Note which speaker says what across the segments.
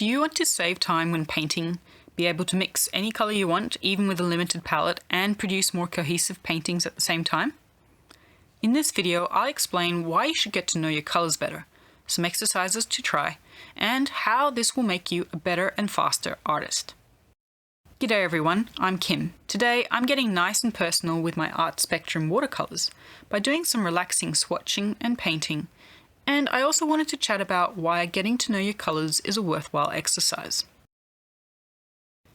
Speaker 1: Do you want to save time when painting, be able to mix any colour you want, even with a limited palette, and produce more cohesive paintings at the same time? In this video, I'll explain why you should get to know your colours better, some exercises to try, and how this will make you a better and faster artist. G'day everyone, I'm Kim. Today I'm getting nice and personal with my Art Spectrum watercolours by doing some relaxing swatching and painting, and I also wanted to chat about why getting to know your colours is a worthwhile exercise.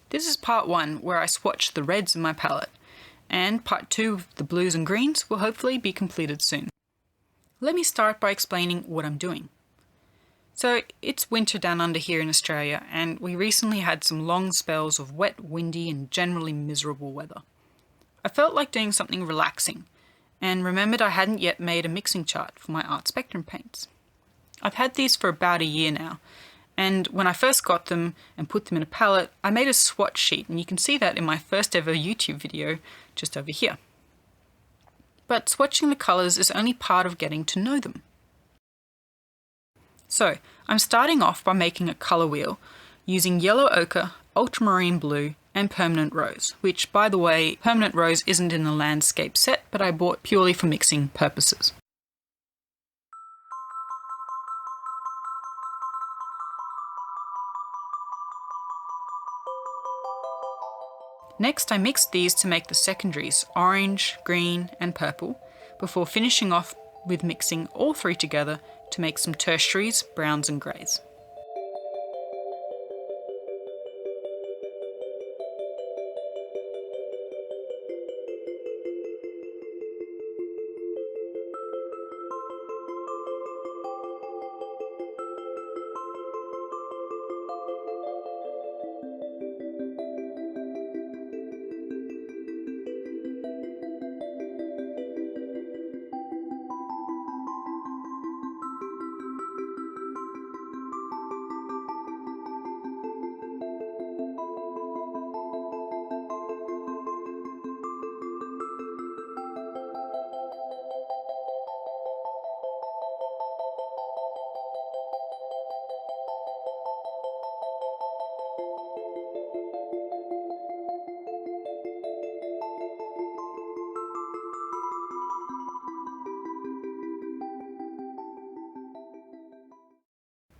Speaker 1: This is part 1 where I swatch the reds in my palette, and part 2 of the blues and greens will hopefully be completed soon. Let me start by explaining what I'm doing. So it's winter down under here in Australia, and we recently had some long spells of wet, windy and generally miserable weather. I felt like doing something relaxing, and remembered I hadn't yet made a mixing chart for my Art Spectrum paints. I've had these for about a year now, and when I first got them and put them in a palette, I made a swatch sheet, and you can see that in my first ever YouTube video just over here. But swatching the colours is only part of getting to know them. So, I'm starting off by making a colour wheel using yellow ochre, ultramarine blue and permanent rose, which, by the way, permanent rose isn't in the landscape set, but I bought purely for mixing purposes. Next, I mixed these to make the secondaries orange, green and purple, before finishing off with mixing all three together to make some tertiaries, browns and greys.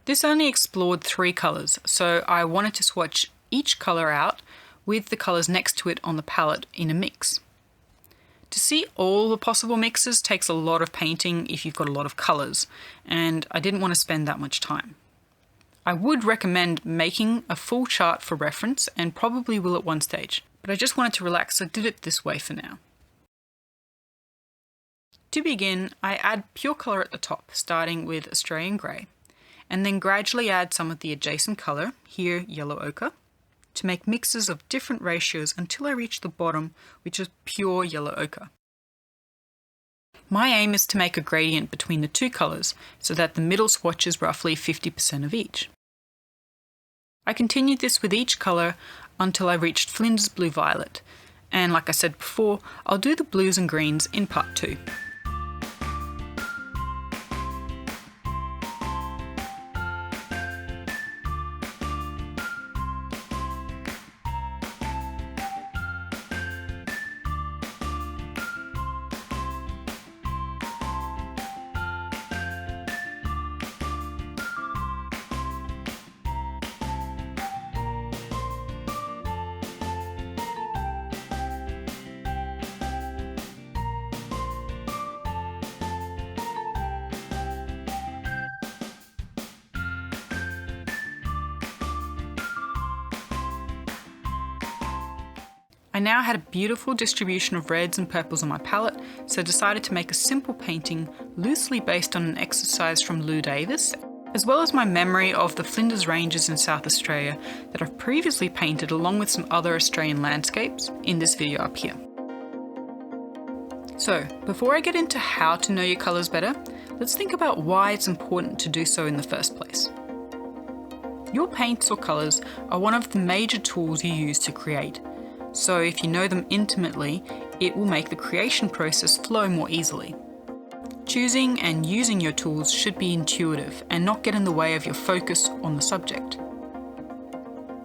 Speaker 1: This only explored 3 colours, so I wanted to swatch each colour out with the colours next to it on the palette in a mix. To see all the possible mixes takes a lot of painting if you've got a lot of colours, and I didn't want to spend that much time. I would recommend making a full chart for reference, and probably will at one stage, but I just wanted to relax, so I did it this way for now. To begin, I add pure colour at the top, starting with Australian Grey, and then gradually add some of the adjacent colour, here yellow ochre, to make mixes of different ratios until I reach the bottom, which is pure yellow ochre. My aim is to make a gradient between the two colours so that the middle swatch is roughly 50% of each. I continued this with each colour until I reached Flinders Blue Violet, and like I said before, I'll do the blues and greens in part 2. I now had a beautiful distribution of reds and purples on my palette, so I decided to make a simple painting loosely based on an exercise from Lou Davis, as well as my memory of the Flinders Ranges in South Australia that I've previously painted along with some other Australian landscapes in this video up here. So, before I get into how to know your colours better, let's think about why it's important to do so in the first place. Your paints or colours are one of the major tools you use to create, so if you know them intimately, it will make the creation process flow more easily. Choosing and using your tools should be intuitive and not get in the way of your focus on the subject.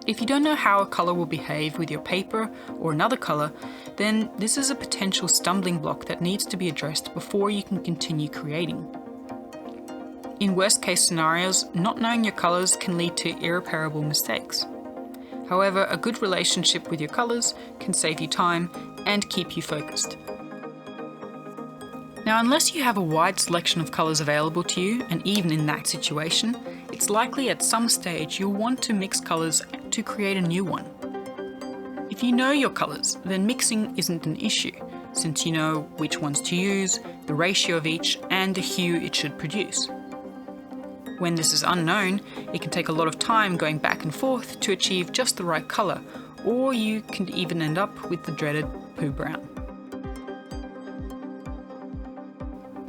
Speaker 1: If you don't know how a colour will behave with your paper or another colour, then this is a potential stumbling block that needs to be addressed before you can continue creating. In worst case scenarios, not knowing your colours can lead to irreparable mistakes. However, a good relationship with your colours can save you time and keep you focused. Now, unless you have a wide selection of colours available to you, and even in that situation, it's likely at some stage you'll want to mix colours to create a new one. If you know your colours, then mixing isn't an issue, since you know which ones to use, the ratio of each, and the hue it should produce. When this is unknown, it can take a lot of time going back and forth to achieve just the right colour, or you can even end up with the dreaded poo brown.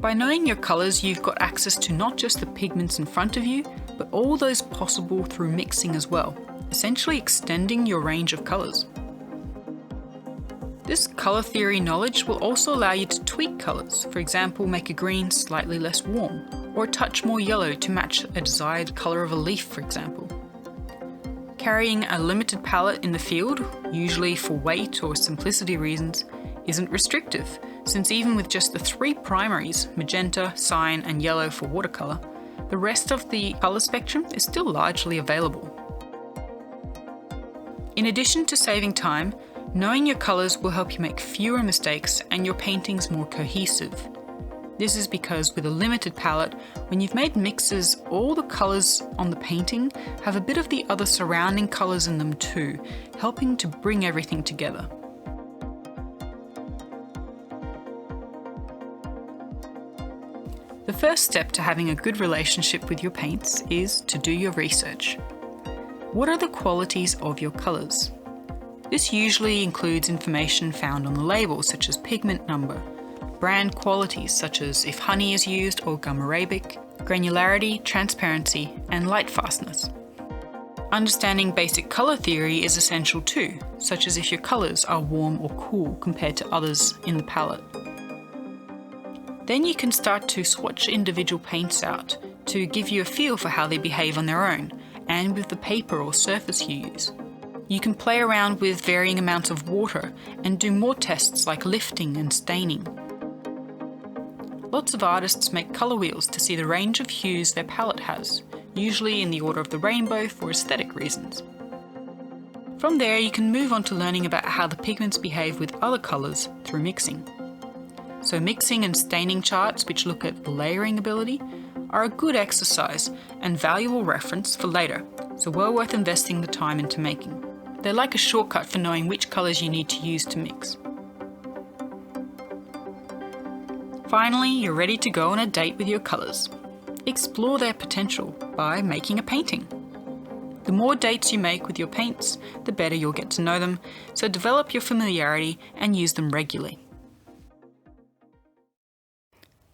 Speaker 1: By knowing your colours, you've got access to not just the pigments in front of you, but all those possible through mixing as well, essentially extending your range of colours. This colour theory knowledge will also allow you to tweak colours, for example, make a green slightly less warm, or a touch more yellow to match a desired colour of a leaf, for example. Carrying a limited palette in the field, usually for weight or simplicity reasons, isn't restrictive, since even with just the 3 primaries, magenta, cyan and yellow for watercolour, the rest of the colour spectrum is still largely available. In addition to saving time, knowing your colours will help you make fewer mistakes and your paintings more cohesive. This is because with a limited palette, when you've made mixes, all the colours on the painting have a bit of the other surrounding colours in them too, helping to bring everything together. The first step to having a good relationship with your paints is to do your research. What are the qualities of your colours? This usually includes information found on the label, such as pigment number, brand qualities such as if honey is used or gum arabic, granularity, transparency, and light fastness. Understanding basic colour theory is essential too, such as if your colours are warm or cool compared to others in the palette. Then you can start to swatch individual paints out to give you a feel for how they behave on their own, and with the paper or surface you use. You can play around with varying amounts of water and do more tests like lifting and staining. Lots of artists make colour wheels to see the range of hues their palette has, usually in the order of the rainbow for aesthetic reasons. From there, you can move on to learning about how the pigments behave with other colours through mixing. So mixing and staining charts, which look at the layering ability, are a good exercise and valuable reference for later, so well worth investing the time into making. They're like a shortcut for knowing which colours you need to use to mix. Finally, you're ready to go on a date with your colours. Explore their potential by making a painting. The more dates you make with your paints, the better you'll get to know them, so develop your familiarity and use them regularly.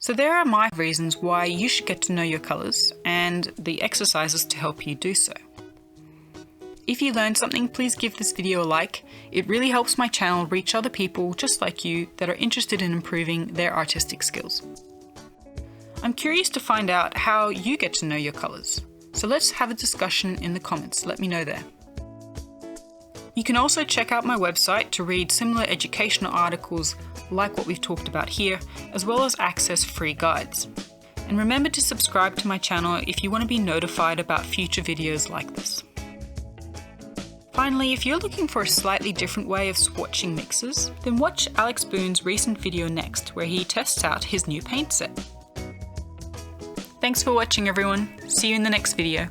Speaker 1: So there are my reasons why you should get to know your colours and the exercises to help you do so. If you learned something, please give this video a like. It really helps my channel reach other people just like you that are interested in improving their artistic skills. I'm curious to find out how you get to know your colours, so let's have a discussion in the comments. Let me know there. You can also check out my website to read similar educational articles like what we've talked about here, as well as access free guides. And remember to subscribe to my channel if you want to be notified about future videos like this. Finally, if you're looking for a slightly different way of swatching mixes, then watch Alex Boone's recent video next, where he tests out his new paint set. Thanks for watching everyone. See you in the next video.